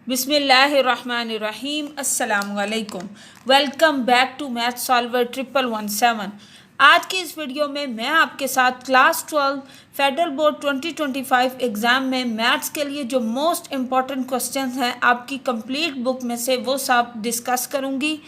बिस्मिल्लाहिर्रहमानिर्रहीम अस्सलामुअलैकुम। Welcome back to math solver 1117। आज की इस वीडियो में मैं आपके साथ क्लास 12 फेडरल बोर्ड 2025 एग्ज़ाम में मैथ्स के लिए जो मोस्ट इम्पॉर्टेंट क्वेश्चंस हैं आपकी कंप्लीट बुक में से वो सब डिस्कस करूँगी।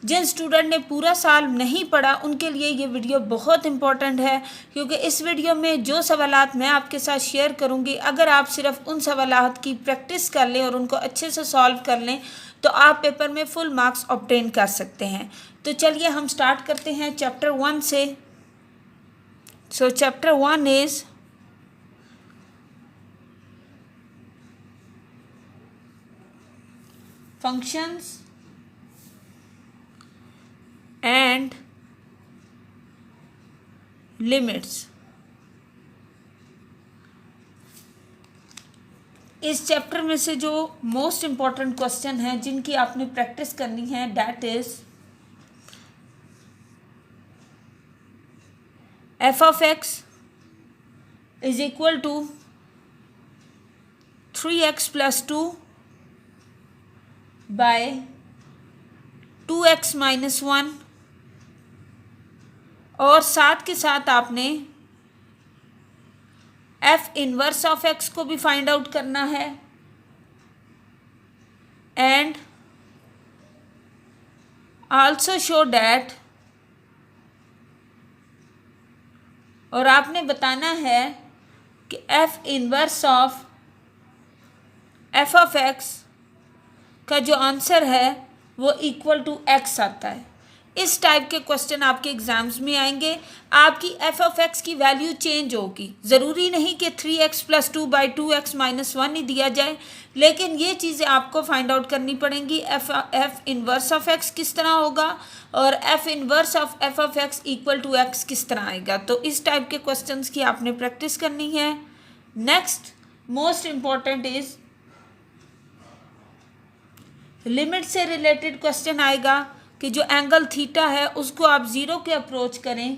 जिन स्टूडेंट ने पूरा साल नहीं पढ़ा उनके लिए ये वीडियो बहुत इंपॉर्टेंट है, क्योंकि इस वीडियो में जो सवालात मैं आपके साथ शेयर करूंगी, अगर आप सिर्फ उन सवालात की प्रैक्टिस कर लें और उनको अच्छे से सॉल्व कर लें तो आप पेपर में फुल मार्क्स ऑब्टेन कर सकते हैं। तो चलिए हम स्टार्ट करते हैं चैप्टर 1 से। सो chapter 1 is functions and limits. इस चैप्टर में से जो मोस्ट इम्पॉर्टेंट क्वेश्चन है जिनकी आपने प्रैक्टिस करनी है, that is F of X is equal to 3x+2 by 2x-1, और साथ के साथ आपने एफ इनवर्स ऑफ एक्स को भी फाइंड आउट करना है एंड आल्सो शो डैट, और आपने बताना है कि F inverse of F of x का जो आंसर है वो इक्वल टू एक्स आता है। इस टाइप के क्वेश्चन आपके एग्जाम्स में आएंगे। आपकी एफ ऑफ एक्स की वैल्यू चेंज होगी, ज़रूरी नहीं कि 3x+2 बाई 2x-1 ही दिया जाए, लेकिन ये चीज़ें आपको फाइंड आउट करनी पड़ेंगी। एफ इनवर्स ऑफ एक्स किस तरह होगा और F inverse of F of X equal to X किस तरह आएगा। तो इस टाइप के क्वेश्चंस की आपने प्रैक्टिस करनी है। Next most important is limit से रिलेटेड क्वेश्चन आएगा कि जो एंगल थीटा है उसको आप ज़ीरो के अप्रोच करें।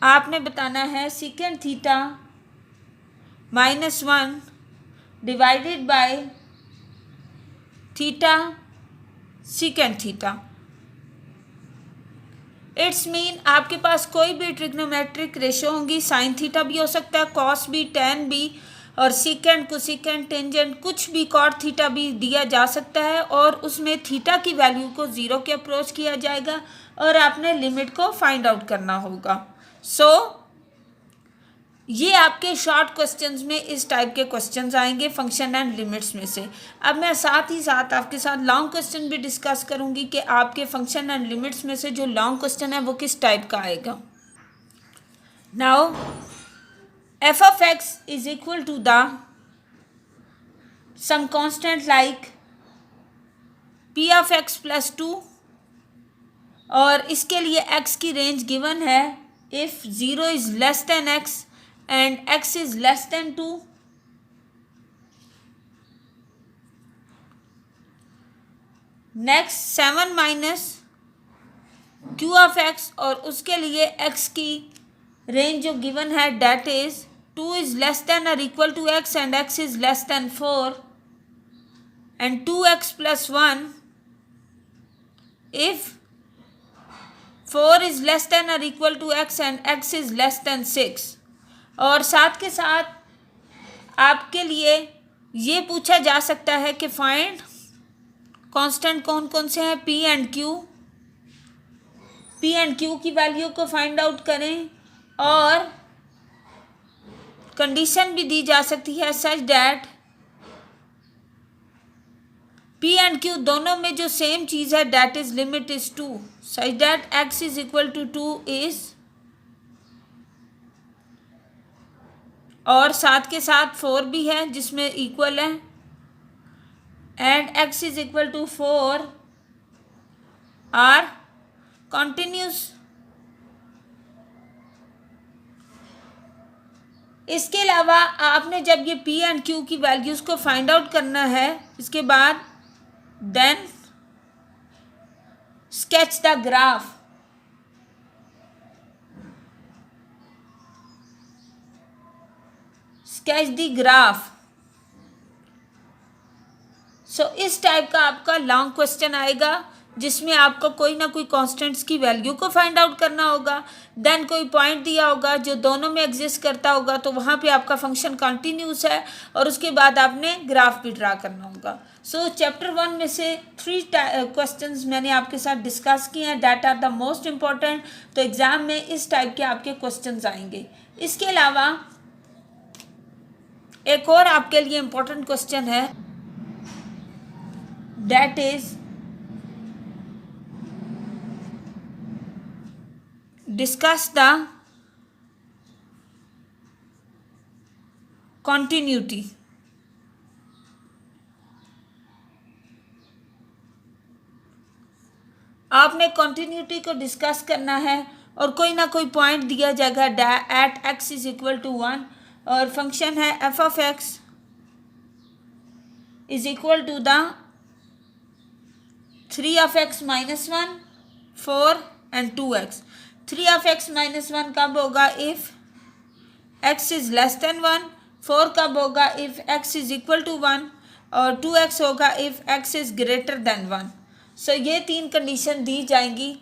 आपने बताना है secant theta -1 divided by theta secant theta. It's mean आपके पास कोई भी ट्रिग्नोमेट्रिक रेशो होंगी, साइन थीटा भी हो सकता है, कॉस भी, टेन भी, और सीकेंड कोसिकेंड टेंजेंट कुछ भी, कॉट थीटा भी दिया जा सकता है, और उसमें थीटा की वैल्यू को ज़ीरो के अप्रोच किया जाएगा और आपने लिमिट को फाइंड आउट करना होगा। सो ये आपके शॉर्ट क्वेश्चंस में इस टाइप के क्वेश्चंस आएंगे फंक्शन एंड लिमिट्स में से। अब मैं साथ ही साथ आपके साथ लॉन्ग क्वेश्चन भी डिस्कस करूंगी कि आपके फंक्शन एंड लिमिट्स में से जो लॉन्ग क्वेश्चन है वो किस टाइप का आएगा। Now f of x is equal to the some constant like p of x plus 2, और इसके लिए x की रेंज गिवन है if 0 is less than x and x is less than 2। Next 7 minus q of x, और उसके लिए x की range जो गिवन है date is 2 is less than or equal to x and x is less than 4 and 2x plus 1 if 4 is less than or equal to x and x is less than 6। और साथ के साथ आपके लिए ये पूछा जा सकता है कि फाइंड कांस्टेंट कौन कौन से हैं, p एंड q की वैल्यू को फाइंड आउट करें, और कंडीशन भी दी जा सकती है such that p and q दोनों में जो सेम चीज़ है that is limit is 2 such that x is equal to 2 is, और साथ के साथ 4 भी है जिसमें इक्वल है, and x is equal to 4 are continuous. इसके अलावा आपने जब ये p एंड q की वैल्यूज़ को फाइंड आउट करना है, इसके बाद then sketch the graph. Sketch the graph so इस टाइप का आपका लॉन्ग क्वेश्चन आएगा जिसमें आपको कोई ना कोई कांस्टेंट्स की वैल्यू को फाइंड आउट करना होगा, देन कोई पॉइंट दिया होगा जो दोनों में एग्जिस्ट करता होगा, तो वहाँ पे आपका फंक्शन कंटिन्यूस है, और उसके बाद आपने ग्राफ भी ड्रा करना होगा। सो चैप्टर 1 में से 3 क्वेश्चंस मैंने आपके साथ डिस्कस किए हैं, that are the most important. तो एग्ज़ाम में इस टाइप के आपके क्वेश्चंस आएंगे। इसके अलावा एक और आपके लिए इम्पोर्टेंट क्वेश्चन है, that is discuss the continuity। आपने कंटिन्यूटी को डिस्कस करना है और कोई ना कोई पॉइंट दिया जाएगा at x is equal to 1 और फंक्शन है f of x is equal to the 3 of x minus 1, 4 and 2x। 3 of x minus 1 कब होगा? If x is less than 1। 4 कब होगा? If x is equal to 1। और 2x होगा if x is greater than 1। सो ये 3 condition दी जाएंगी,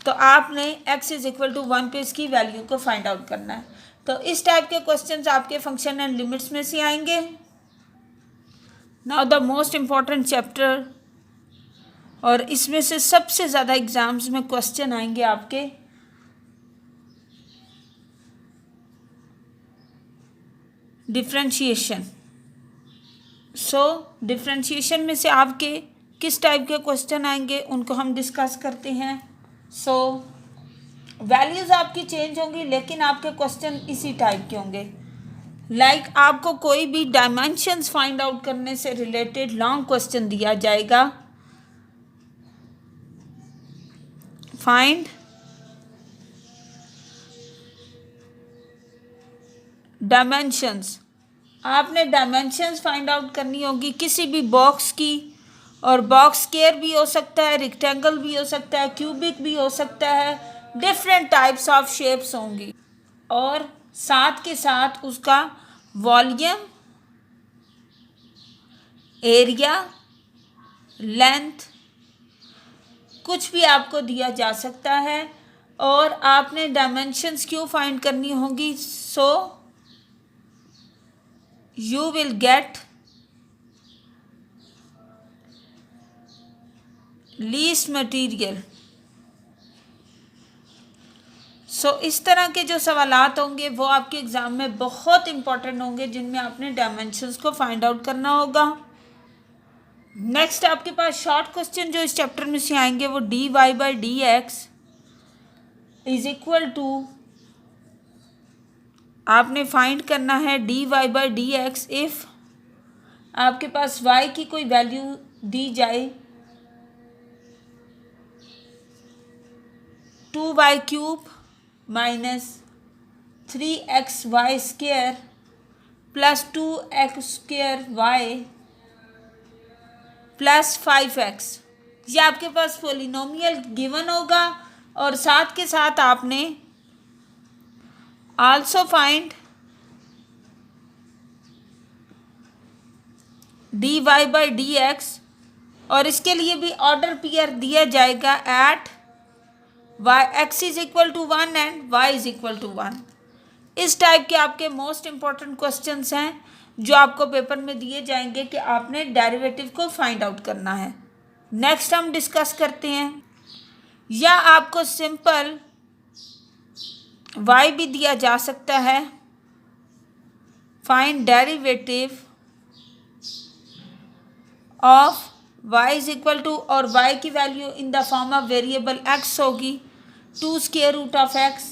तो आपने x इज़ इक्वल टू 1 पे इसकी वैल्यू को फाइंड आउट करना है। तो इस टाइप के क्वेश्चंस आपके फंक्शन एंड लिमिट्स में से आएंगे। Now the most important chapter, और इसमें से सबसे ज़्यादा एग्जाम्स में क्वेश्चन आएंगे आपके डिफरेंशिएशन। सो डिफरेंशिएशन में से आपके किस टाइप के क्वेश्चन आएंगे उनको हम डिस्कस करते हैं। सो वैल्यूज़ आपकी चेंज होंगी लेकिन आपके क्वेश्चन इसी टाइप के होंगे। लाइक आपको कोई भी डायमेंशंस फाइंड आउट करने से रिलेटेड लॉन्ग क्वेश्चन दिया जाएगा, फाइंड डायमेंशंस। आपने डायमेंशंस फाइंड आउट करनी होगी किसी भी बॉक्स की, और बॉक्स स्क्वायर भी हो सकता है, रेक्टेंगल भी हो सकता है, क्यूबिक भी हो सकता है, डिफरेंट टाइप्स ऑफ शेप्स होंगी, और साथ के साथ उसका वॉल्यूम, एरिया, लेंथ कुछ भी आपको दिया जा सकता है। और आपने डायमेंशंस क्यों फाइंड करनी होगी? सो you will get least material। सो इस तरह के जो सवालात होंगे वो आपके एग्ज़ाम में बहुत इंपॉर्टेंट होंगे, जिनमें आपने डायमेंशंस को फाइंड आउट करना होगा। नेक्स्ट आपके पास शॉर्ट क्वेश्चन जो इस चैप्टर में से आएंगे वो dy by D X is equal to, आपने फाइंड करना है dy by D X if आपके पास y की कोई वैल्यू दी जाए 2y cube minus 3xy square plus 2x square y plus 5x। ये आपके पास पोलिनोमियल गिवन होगा, और साथ के साथ आपने also find dy by D x, और इसके लिए भी ऑर्डर पेयर दिया जाएगा at y x is equal to 1 and y is equal to 1। इस टाइप के आपके मोस्ट इम्पॉर्टेंट क्वेश्चंस हैं जो आपको पेपर में दिए जाएंगे कि आपने डेरिवेटिव को फाइंड आउट करना है। नेक्स्ट हम डिस्कस करते हैं, या आपको सिंपल y भी दिया जा सकता है, find derivative of y is equal to, और y की value in the form of variable x होगी 2 square root of x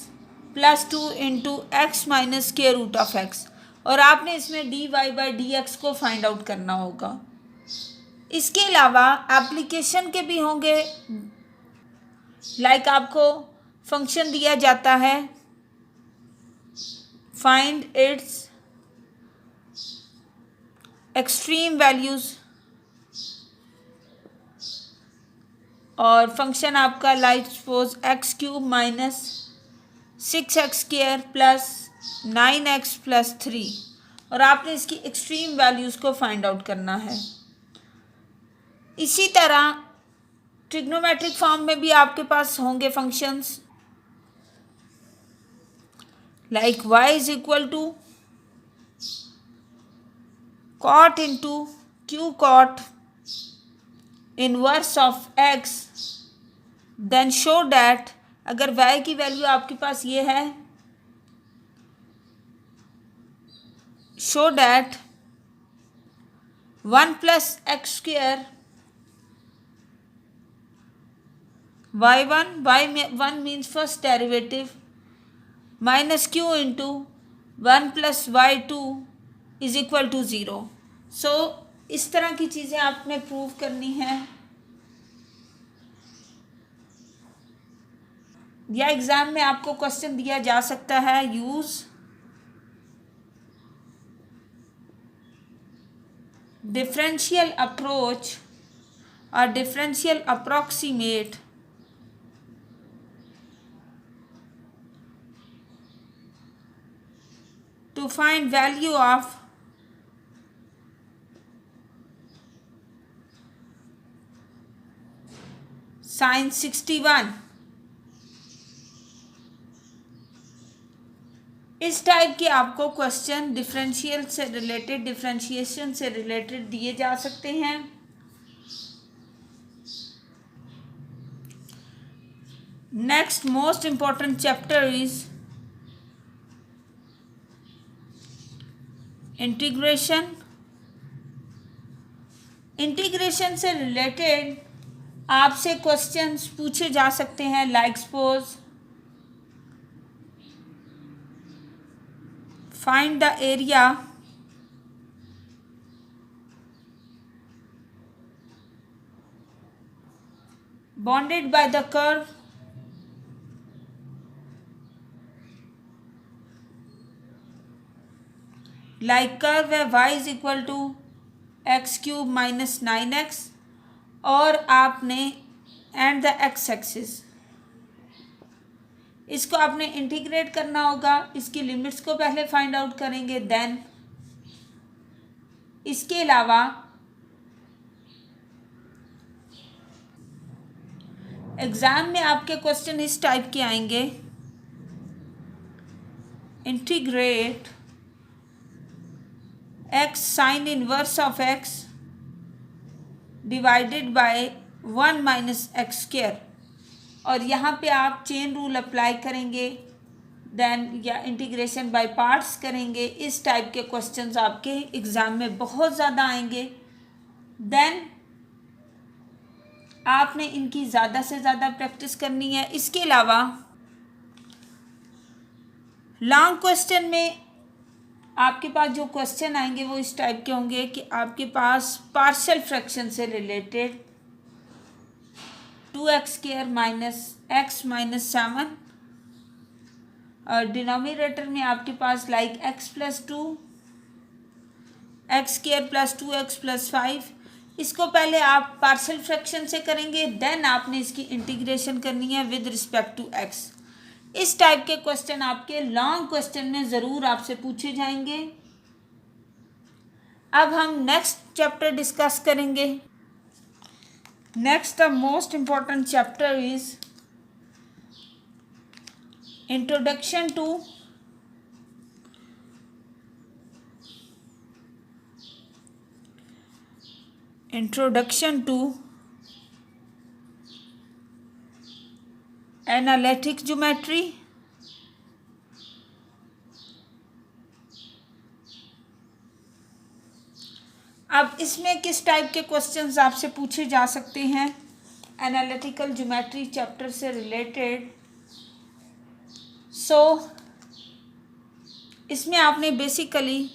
plus 2 into x minus square root of x, और आपने इसमें dy बाई डी एक्स को find out करना होगा। इसके अलावा एप्लीकेशन के भी होंगे, लाइक आपको फंक्शन दिया जाता है फाइंड इट्स एक्सट्रीम वैल्यूज़, और फंक्शन आपका like suppose x cube minus 6x square plus 9x plus 3, और आपने इसकी एक्सट्रीम वैल्यूज़ को फाइंड आउट करना है। इसी तरह ट्रिग्नोमेट्रिक फॉर्म में भी आपके पास होंगे functions like y is equal to cot into q cot inverse of x, then show that अगर y की वैल्यू आपके पास ये है, show that 1 plus x square y1 means first derivative minus q into 1 plus y2 is equal to 0। So इस तरह की चीज़ें आपने प्रूव करनी है, या एग्ज़ाम में आपको क्वेश्चन दिया जा सकता है यूज़ डिफरेंशियल अप्रोच और differential approximate to find value of sin 61। इस टाइप के आपको क्वेश्चन डिफरेंशियल से रिलेटेड, डिफरेंशिएशन से रिलेटेड दिए जा सकते हैं। Next most important chapter is integration. Integration से रिलेटेड आपसे क्वेश्चंस पूछे जा सकते हैं like suppose find the area bounded by the curve like curve है y is equal to x cube minus 9x और आपने एंड द एक्स एक्सिस, इसको आपने इंटीग्रेट करना होगा। इसकी लिमिट्स को पहले फाइंड आउट करेंगे, देन इसके अलावा एग्जाम में आपके क्वेश्चन इस टाइप के आएंगे, integrate x sine inverse of x divided by 1 minus x square, और यहाँ पे आप चेन रूल अप्लाई करेंगे, देन या इंटीग्रेशन बाय पार्ट्स करेंगे। इस टाइप के क्वेश्चंस आपके एग्ज़ाम में बहुत ज़्यादा आएंगे, देन आपने इनकी ज़्यादा से ज़्यादा प्रैक्टिस करनी है। इसके अलावा लॉन्ग क्वेश्चन में आपके पास जो क्वेश्चन आएंगे वो इस टाइप के होंगे कि आपके पास पार्शियल फ्रैक्शन से related 2x square minus X minus 7 और डिनोमिनेटर में आपके पास like x plus 2 X square plus 2x plus 5। इसको पहले आप पार्शियल फ्रैक्शन से करेंगे, देन आपने इसकी इंटीग्रेशन करनी है विद रिस्पेक्ट टू x। इस टाइप के क्वेश्चन आपके लॉन्ग क्वेश्चन में ज़रूर आपसे पूछे जाएंगे। अब हम नेक्स्ट चैप्टर डिस्कस करेंगे। Next the most important chapter is introduction to analytic geometry. अब इसमें किस टाइप के क्वेश्चंस आपसे पूछे जा सकते हैं एनालिटिकल ज्योमेट्री चैप्टर से रिलेटेड। इसमें आपने बेसिकली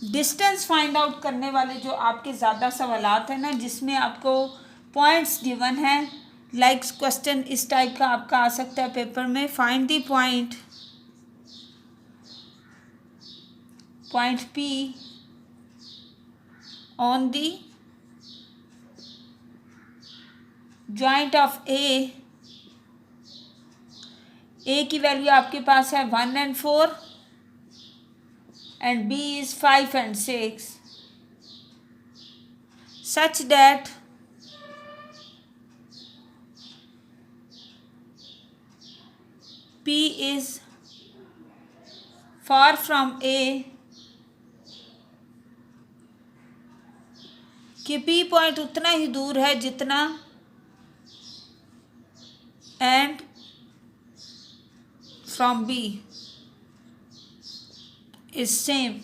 डिस्टेंस फाइंड आउट करने वाले जो आपके ज़्यादा सवालात हैं ना, जिसमें आपको पॉइंट्स गिवन हैं, लाइक क्वेश्चन इस टाइप का आपका आ सकता है पेपर में, find the point P on the joint of A की वैल्यू आपके पास है 1 and 4 and B is 5 and 6। such that P is far from A, कि P पॉइंट उतना ही दूर है जितना and from B is same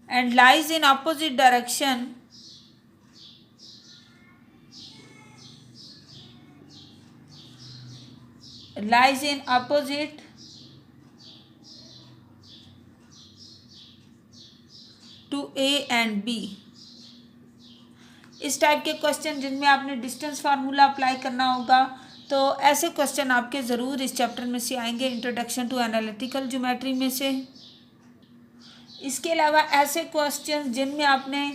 and lies in opposite direction to A and B। इस type के क्वेश्चन जिनमें आपने डिस्टेंस फार्मूला अप्लाई करना होगा, तो ऐसे क्वेश्चन आपके ज़रूर इस चैप्टर में से आएंगे, इंट्रोडक्शन टू एनालिटिकल ज्योमेट्री में से। इसके अलावा ऐसे क्वेश्चन जिनमें आपने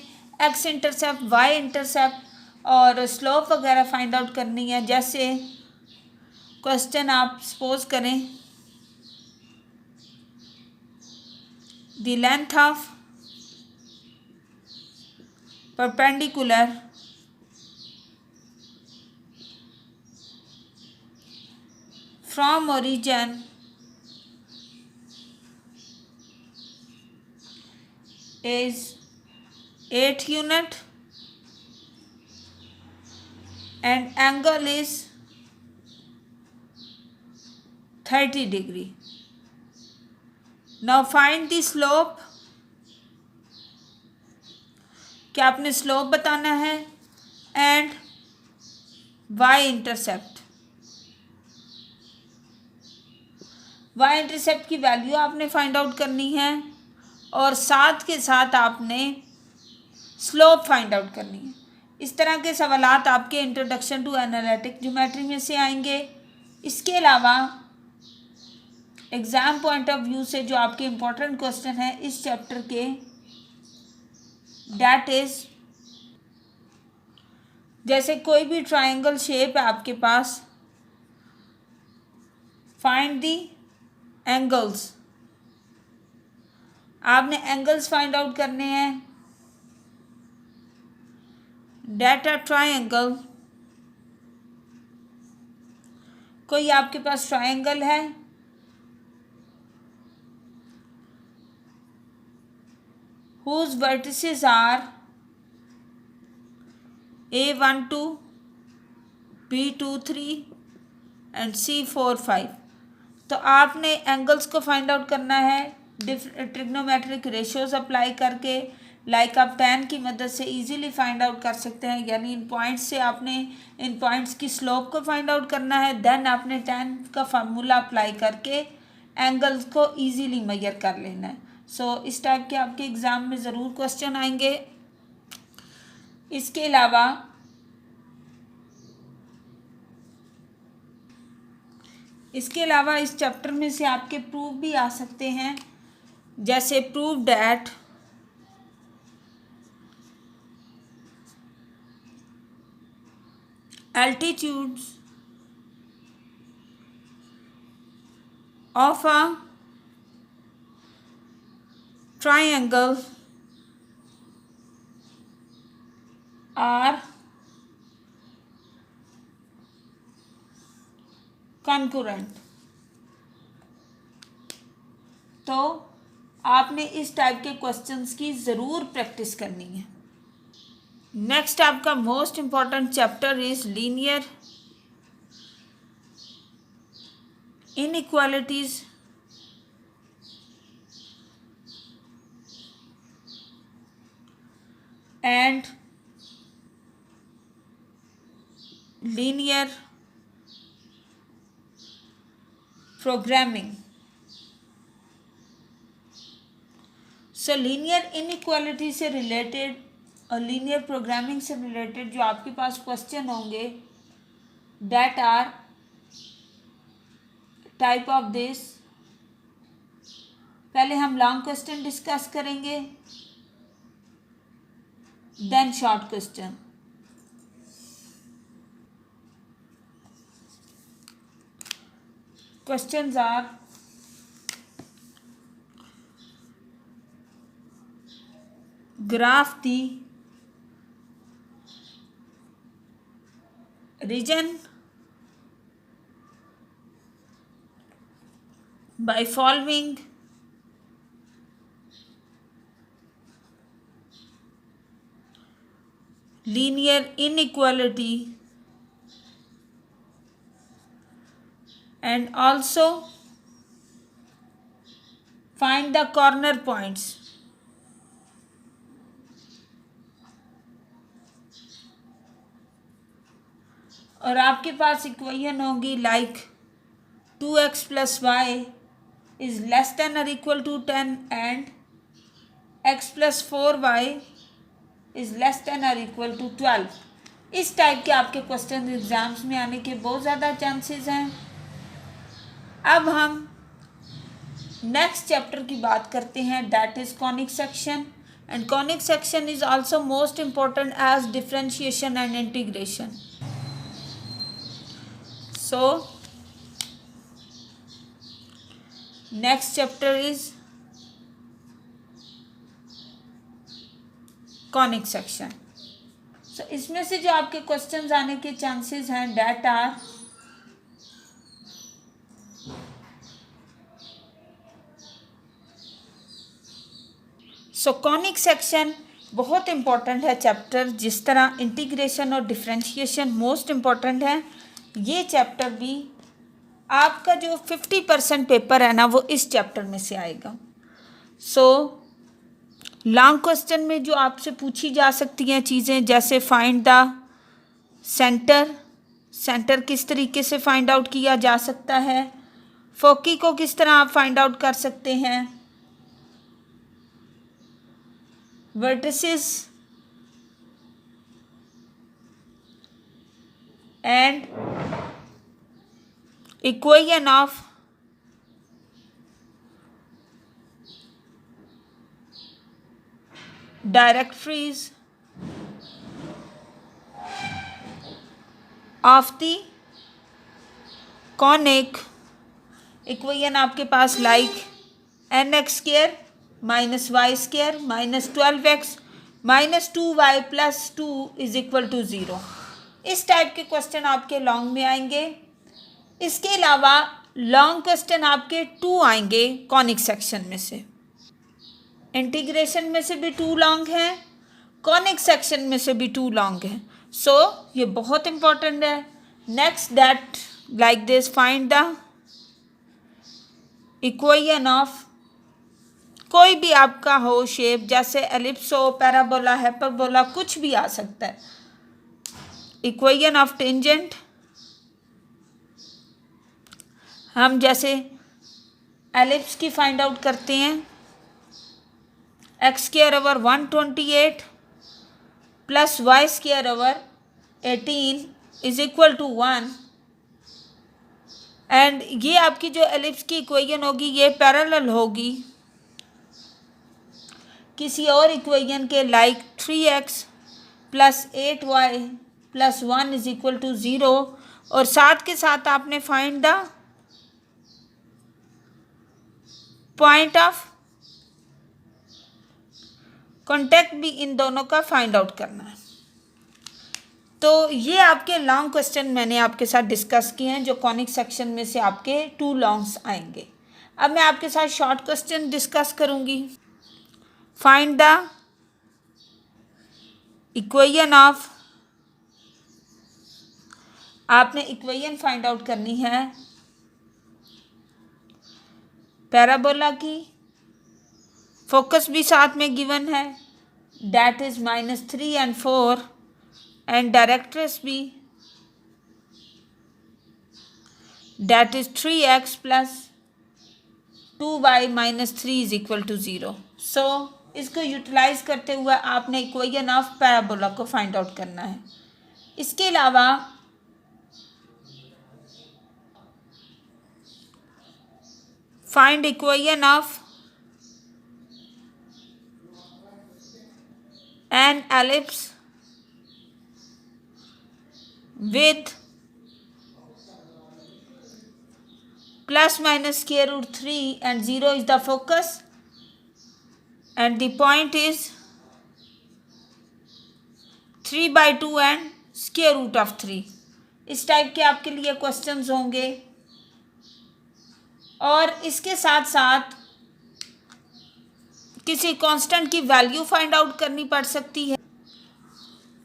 एक्स इंटरसेप्ट, वाई इंटरसेप्ट और स्लोप वगैरह फाइंड आउट करनी है, जैसे क्वेश्चन आप सपोज करें the length of perpendicular from origin is 8 unit and angle is 30 degree. Now find the slope। क्या आपने स्लोप बताना है and y intercept. Y intercept की वैल्यू आपने फाइंड आउट करनी है और साथ के साथ आपने स्लोप फाइंड आउट करनी है। इस तरह के सवालात आपके इंट्रोडक्शन टू एनालिटिक ज्योमेट्री में से आएंगे। इसके अलावा एग्ज़ाम पॉइंट ऑफ व्यू से जो आपके इम्पोर्टेंट क्वेश्चन है इस चैप्टर के, डैट इज जैसे कोई भी ट्रायंगल शेप है आपके पास, फाइंड दी एंगल्स। आपने एंगल्स फाइंड आउट करने हैं। डेट अ ट्रायंगल, कोई आपके पास ट्रायंगल है, whose vertices are A12, B23 and C45। तो आपने एंगल्स को फाइंड आउट करना है ट्रिग्नोमेट्रिक रेशियोज अप्लाई करके, लाइक आप tan की मदद से इजीली फाइंड आउट कर सकते हैं। यानी इन पॉइंट्स से आपने इन पॉइंट्स की स्लोप को फाइंड आउट करना है, देन आपने tan का फार्मूला अप्लाई करके एंगल्स को इजीली मेजर कर लेना है। इस टाइप के आपके एग्ज़ाम में ज़रूर क्वेश्चन आएंगे। इसके अलावा इस चैप्टर में से आपके प्रूफ भी आ सकते हैं, जैसे proof that altitudes of a triangle are concurrent। तो आपने इस टाइप के क्वेश्चंस की ज़रूर प्रैक्टिस करनी है। नेक्स्ट आपका most important chapter is linear inequalities and linear programming। Linear inequality से रिलेटेड और लीनियर प्रोग्रामिंग से रिलेटेड जो आपके पास क्वेश्चन होंगे, that are type of this. पहले हम लॉन्ग क्वेश्चन डिस्कस करेंगे, then short question। Questions are graph the region by following linear inequality and also find the corner points. और आपके पास इक्वेशन होगी like 2x plus Y is less than और equal to 10 and x plus 4y is less than और equal to 12। इस type के आपके question exams में आने के बहुत ज़्यादा चांसेस हैं। अब हम नेक्स्ट चैप्टर की बात करते हैं, that is conic section. And conic section is also most important as differentiation and integration. So next chapter is conic section. So इसमें से जो आपके क्वेश्चंस आने के चांसेस हैं that are कॉनिक सेक्शन बहुत इम्पॉर्टेंट है चैप्टर, जिस तरह इंटीग्रेशन और डिफरेंशिएशन मोस्ट इम्पॉर्टेंट है। ये चैप्टर भी आपका जो 50% पेपर है ना वो इस चैप्टर में से आएगा। लॉन्ग क्वेश्चन में जो आपसे पूछी जा सकती हैं चीज़ें, जैसे फाइंड द सेंटर किस तरीके से फाइंड आउट किया जा सकता है, फोकी को किस तरह आप फाइंड आउट कर सकते हैं, vertices and equation of directories of the conic equation आपके पास लाइक nx square minus Y square minus 12x minus 2y plus 2 is equal to 0। इस टाइप के क्वेश्चन आपके लॉन्ग में आएंगे। इसके अलावा लॉन्ग क्वेश्चन आपके 2 आएंगे कॉनिक सेक्शन में से। इंटीग्रेशन में से भी 2 लॉन्ग हैं, कॉनिक सेक्शन में से भी 2 लॉन्ग हैं। ये बहुत इंपॉर्टेंट है। Next that like this, find the equation of कोई भी आपका हो शेप, जैसे एलिप्स हो, पैराबोला, हाइपरबोला, कुछ भी आ सकता है। इक्वेशन ऑफ टेंजेंट, हम जैसे एलिप्स की फाइंड आउट करते हैं, x square over 128 plus y square over 18 is equal to 1। And ये आपकी जो एलिप्स की इक्वेशन होगी ये पैरेलल होगी किसी और इक्वेशन के, like 3x plus 8y plus 1 is equal to 0। और साथ के साथ आपने find the point of contact भी इन दोनों का फाइंड आउट करना है। तो ये आपके लॉन्ग क्वेश्चन मैंने आपके साथ डिस्कस किए हैं, जो कॉनिक सेक्शन में से आपके 2 लॉन्ग्स आएंगे। अब मैं आपके साथ शॉर्ट क्वेश्चन डिस्कस करूंगी। फाइंड द इक्वेशन ऑफ, आपने इक्वेशन फाइंड आउट करनी है पैराबोला की, फोकस भी साथ में गिवन है, that is -3 and 4, and directrix भी that is 3x plus 2y minus 3 is equal to 0। इसको यूटिलाइज करते हुए आपने इक्वेशन ऑफ पैराबोला को फाइंड आउट करना है। इसके अलावा find equation of an ellipse with plus minus square root 3 and 0 is the focus, and the point is 3/2 and square root of 3। इस टाइप के आपके लिए क्वेश्चंस होंगे। और इसके साथ साथ किसी कांस्टेंट की वैल्यू फाइंड आउट करनी पड़ सकती है।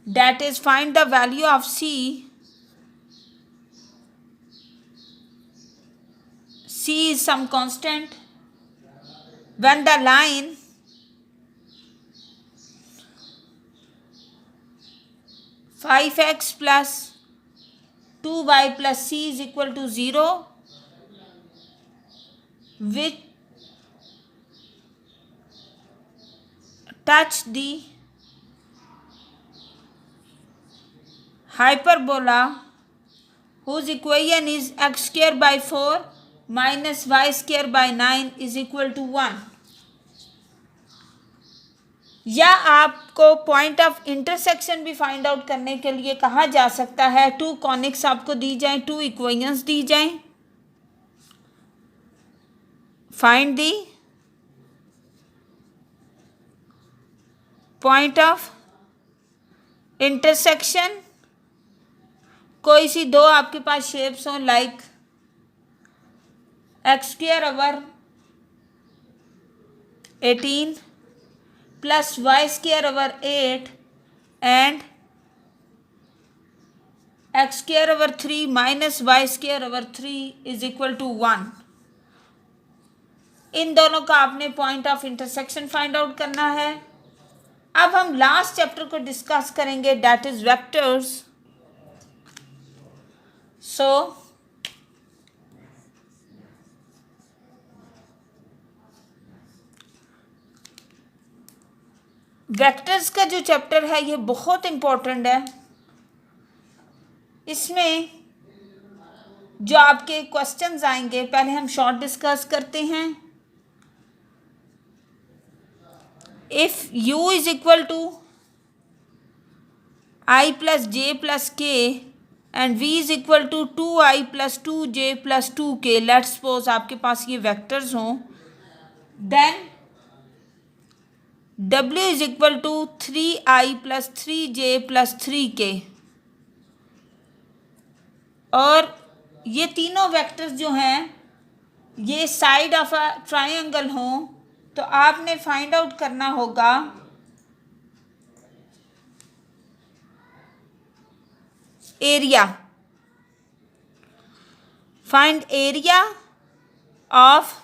That is find the value of c। c is some constant when the line five x plus 2y plus c is equal to 0 which touch the hyperbola whose equation is x square by 4 minus y square by 9 is equal to 1। या आपको point of intersection भी find out करने के लिए कहा जा सकता है। टू कॉनिक्स आपको दी जाएं, टू इक्वेशंस दी जाएं, find the point of intersection. कोई सी दो आपके पास शेप्स हों like x square over 18 plus y square over 8 and x square over 3 minus Y square over 3 is equal to 1। इन दोनों का आपने point of intersection find out करना है। अब हम लास्ट चैप्टर को डिस्कस करेंगे, that is vectors. So vectors का जो चैप्टर है ये बहुत इम्पोर्टेंट है। इसमें जो आपके क्वेश्चंस आएंगे पहले हम शॉर्ट डिस्कस करते हैं। If u is equal to i plus j plus k and v is equal to 2i plus 2j plus 2k, let's suppose आपके पास ये वेक्टर्स हों, then w is equal to 3i plus 3j plus 3k। और ये तीनों vectors जो हैं ये साइड ऑफ अ ट्रायंगल हों तो आपने फाइंड आउट करना होगा area. Find area of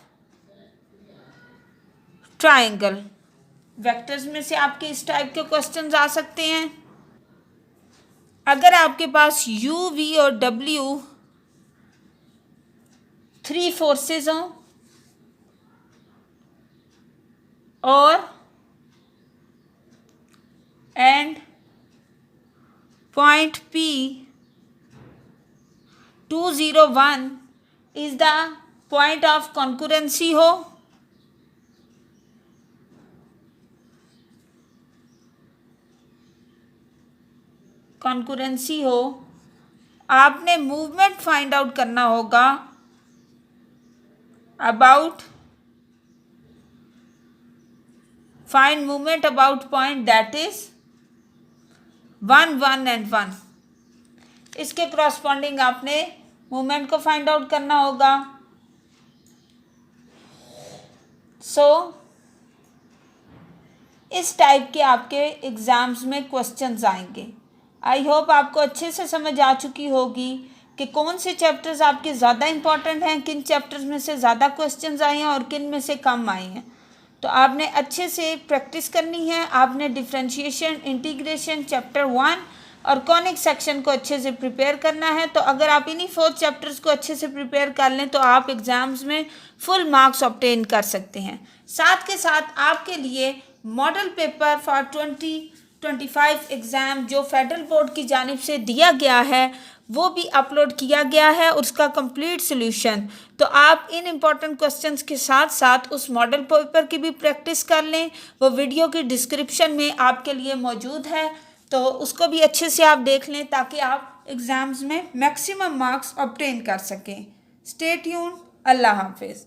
triangle. Vectors में से आपके इस टाइप के क्वेश्चंस आ सकते हैं। अगर आपके पास u, v और w थ्री फोर्सेस हों और and point P 201 is the point of concurrency हो, कॉन्करेंसी हो, आपने मूवमेंट फाइंड आउट करना होगा about, find movement about point that is 1 1 and 1। इसके क्रॉसपॉन्डिंग आपने मूवमेंट को फाइंड आउट करना होगा। सो इस टाइप के आपके एग्जाम्स में क्वेश्चंस आएंगे। आई होप आपको अच्छे से समझ आ चुकी होगी कि कौन से चैप्टर्स आपके ज़्यादा इम्पॉर्टेंट हैं, किन चैप्टर्स में से ज़्यादा क्वेश्चंस आए हैं और किन में से कम आए हैं। तो आपने अच्छे से प्रैक्टिस करनी है। आपने डिफरेंशिएशन, इंटीग्रेशन, चैप्टर 1 और कॉनिक सेक्शन को अच्छे से प्रिपेयर करना है। तो अगर आप इन्हीं 4 चैप्टर्स को अच्छे से प्रिपेयर कर लें तो आप एग्ज़ाम्स में फुल मार्क्स ऑब्टेन कर सकते हैं। साथ के साथ आपके लिए मॉडल पेपर फॉर 2025 एग्ज़ाम जो फेडरल बोर्ड की जानिब से दिया गया है वो भी अपलोड किया गया है, उसका कंप्लीट सॉल्यूशन। तो आप इन इम्पॉर्टेंट क्वेश्चंस के साथ साथ उस मॉडल पेपर की भी प्रैक्टिस कर लें। वो वीडियो की डिस्क्रिप्शन में आपके लिए मौजूद है, तो उसको भी अच्छे से आप देख लें ताकि आप एग्ज़ाम्स में मैक्सिमम मार्क्स ऑब्टेन कर सकें। Stay tune. अल्लाह हाफिज़।